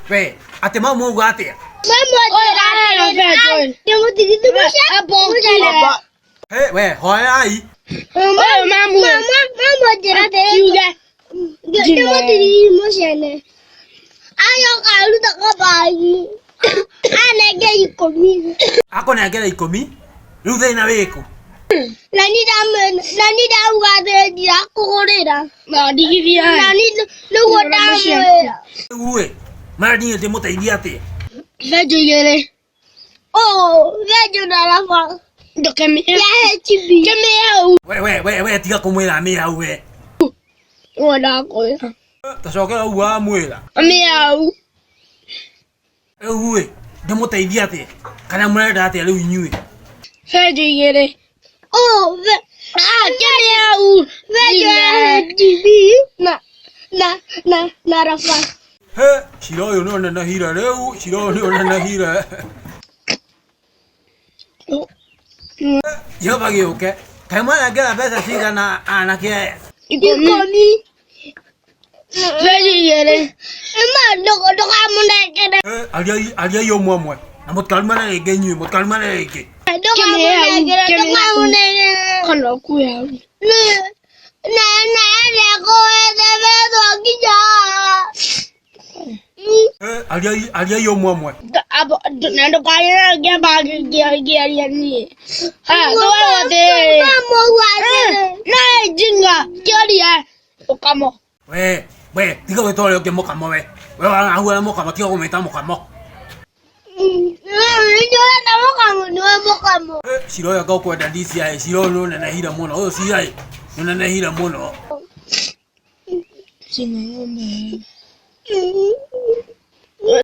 We, ate mau gate. Hey, we, hỏi ai? Ako na kera ikomi. Rude na weko. Nani da ugade di akorera. Ma digia. Nani lugo da. Uwe, mara dinge te mota idiate. Vejo yele. Oh, vejo na la fa. Do kemi. Ya chibi. We, tiga como era mea we. Wala ko. Ta so kera uwa muela. Miau. Uwe, de mota idiate. Kana mura date alu nyue. Vejo yele. Oh, Kemiau. vejo chibi. Na rafa. He, shiro yo no na hira leu, shiro yo na hira. Yo pagi oke. Kemana kera pesa siga na anake. Ikomi. Vejo yele. Emma do kamu na kede. Alia yo mwe. Amot kalma na egenyu, mot kalma na ege. Do kamu na kede, do kamu na. Kono ku ya. Na le ko de vedo kija. Alia yo mwe. Abo nando kaya gya bag gya ni. Ha, do de. Kamu wade. Na jinga kya okamo. We, diga we tole ke moka mo we. We wa angula moka mo tiga kometa moka mo. Yo na kamu no kamu. Shiro ya kwa dandisi ya shiro no na hira mono. O si ai. No na hira mono. Singa ngombe.